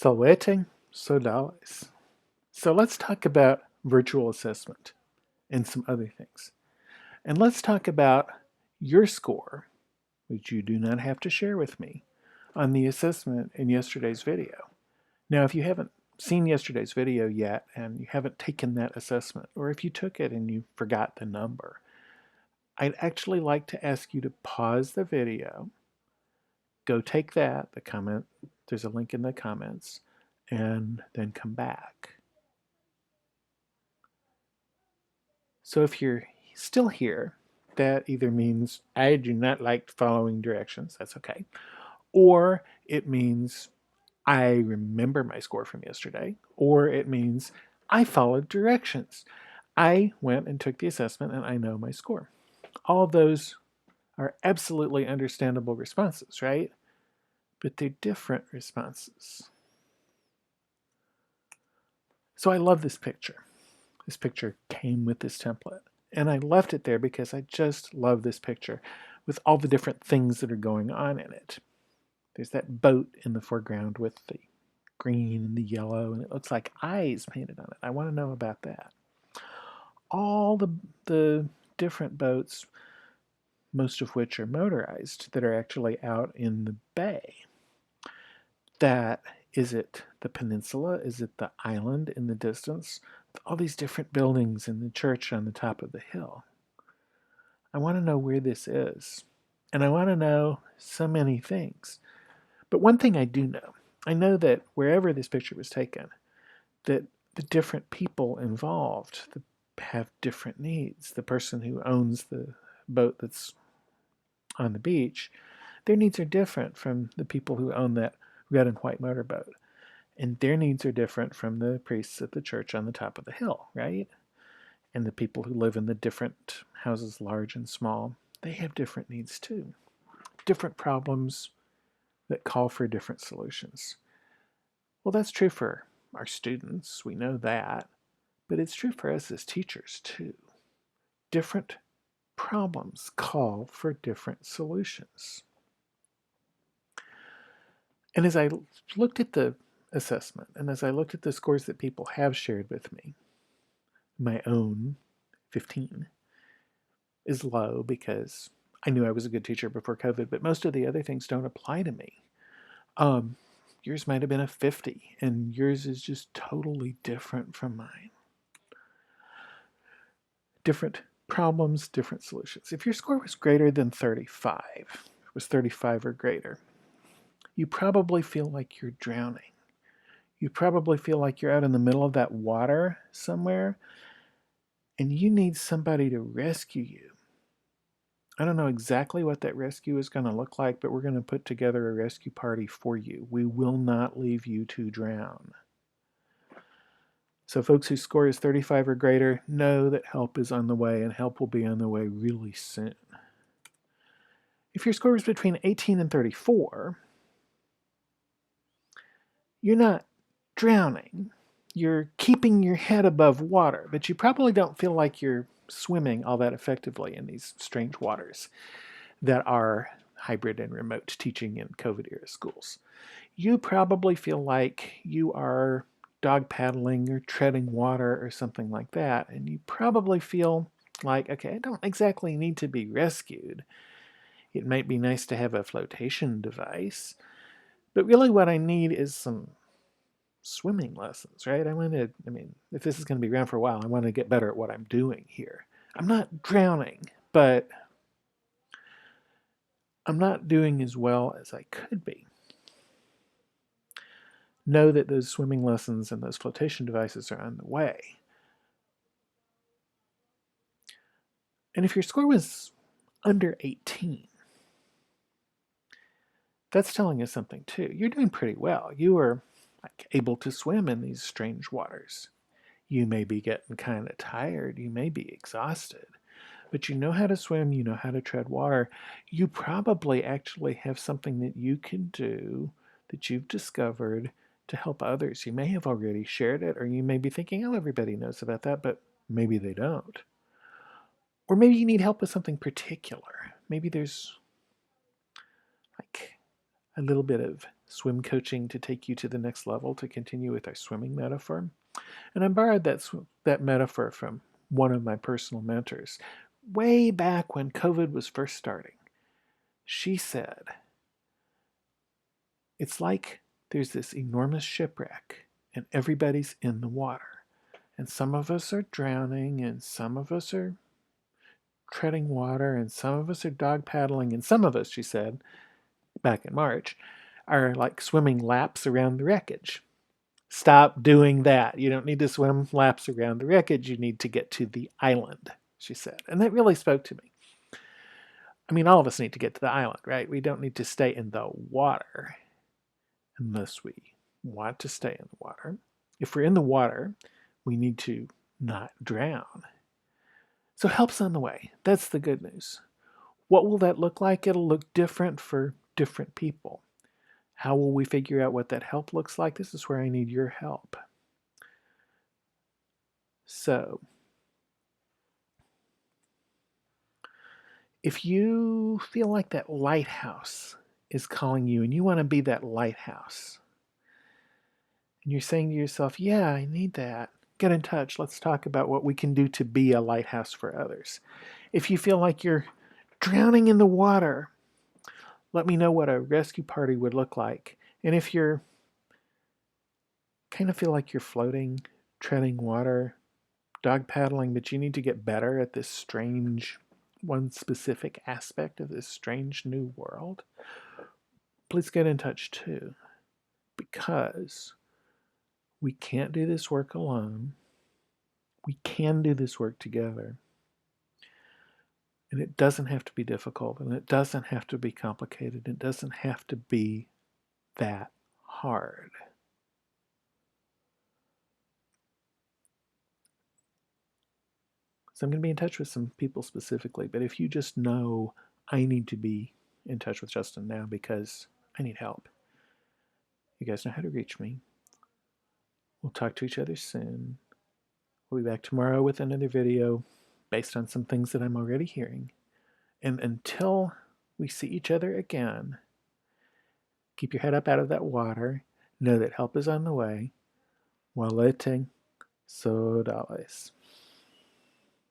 Salvete Sodales. So let's talk about virtual assessment and some other things. And let's talk about your score, which you do not have to share with me, on the assessment in yesterday's video. Now, if you haven't seen yesterday's video yet and you haven't taken that assessment, or if you took it and you forgot the number, I'd actually like to ask you to pause the video, go take that, the comment, there's a link in the comments, and then come back. So if you're still here, that either means I do not like following directions, that's okay, or it means I remember my score from yesterday, or it means I followed directions. I went and took the assessment and I know my score. All of those are absolutely understandable responses, right? But they're different responses. So I love this picture. This picture came with this template. And I left it there because I just love this picture with all the different things that are going on in it. There's that boat in the foreground with the green and the yellow, and it looks like eyes painted on it. I want to know about that. All the different boats, most of which are motorized, that are actually out in the bay. That, is it the peninsula? Is it the island in the distance? All these different buildings and the church on the top of the hill. I want to know where this is. And I want to know so many things. But one thing I do know, I know that wherever this picture was taken, that the different people involved have different needs. The person who owns the boat that's on the beach, their needs are different from the people who own that red and white motorboat. And their needs are different from the priests at the church on the top of the hill, right? And the people who live in the different houses, large and small, they have different needs too. Different problems that call for different solutions. Well, that's true for our students, we know that, but it's true for us as teachers too. Different problems call for different solutions. And as I looked at the assessment, and as I looked at the scores that people have shared with me, my own 15 is low because I knew I was a good teacher before COVID, but most of the other things don't apply to me. Yours might have been a 50, and yours is just totally different from mine. Different problems, different solutions. If your score was greater than 35, it was 35 or greater, you probably feel like you're drowning. You probably feel like you're out in the middle of that water somewhere, and you need somebody to rescue you. I don't know exactly what that rescue is going to look like, but we're going to put together a rescue party for you. We will not leave you to drown. So folks whose score is 35 or greater know that help is on the way, and help will be on the way really soon. If your score is between 18 and 34, you're not drowning. You're keeping your head above water, but you probably don't feel like you're swimming all that effectively in these strange waters that are hybrid and remote teaching in COVID-era schools. You probably feel like you are dog paddling or treading water or something like that, and you probably feel like, okay, I don't exactly need to be rescued. It might be nice to have a flotation device, but really what I need is some swimming lessons, right? If this is going to be around for a while, I want to get better at what I'm doing here. I'm not drowning, but I'm not doing as well as I could be. Know that those swimming lessons and those flotation devices are on the way. And if your score was under 18, that's telling us something too. You're doing pretty well. You are able to swim in these strange waters. You may be getting kind of tired. You may be exhausted. But you know how to swim. You know how to tread water. You probably actually have something that you can do that you've discovered to help others. You may have already shared it, or you may be thinking, oh, everybody knows about that, but maybe they don't. Or maybe you need help with something particular. Maybe there's like a little bit of swim coaching to take you to the next level, to continue with our swimming metaphor. And I borrowed that metaphor from one of my personal mentors way back when COVID was first starting. She said, it's like there's this enormous shipwreck and everybody's in the water. And some of us are drowning, and some of us are treading water, and some of us are dog paddling, and some of us, she said, back in March, are like swimming laps around the wreckage. Stop doing that. You don't need to swim laps around the wreckage. You need to get to the island, she said. And that really spoke to me. I mean, all of us need to get to the island, right? We don't need to stay in the water unless we want to stay in the water. If we're in the water, we need to not drown. So help's on the way. That's the good news. What will that look like? It'll look different for different people. How will we figure out what that help looks like? This is where I need your help. So, if you feel like that lighthouse is calling you and you want to be that lighthouse, and you're saying to yourself, yeah, I need that, get in touch. Let's talk about what we can do to be a lighthouse for others. If you feel like you're drowning in the water, let me know what a rescue party would look like. And if you're kind of feel like you're floating, treading water, dog paddling, but you need to get better at this strange, one specific aspect of this strange new world, please get in touch too. Because we can't do this work alone. We can do this work together. And it doesn't have to be difficult, and it doesn't have to be complicated. It doesn't have to be that hard. So I'm going to be in touch with some people specifically, but if you just know I need to be in touch with Justin now because I need help, you guys know how to reach me. We'll talk to each other soon. We'll be back tomorrow with another video based on some things that I'm already hearing. And until we see each other again, keep your head up out of that water. Know that help is on the way. Waleting Sodales.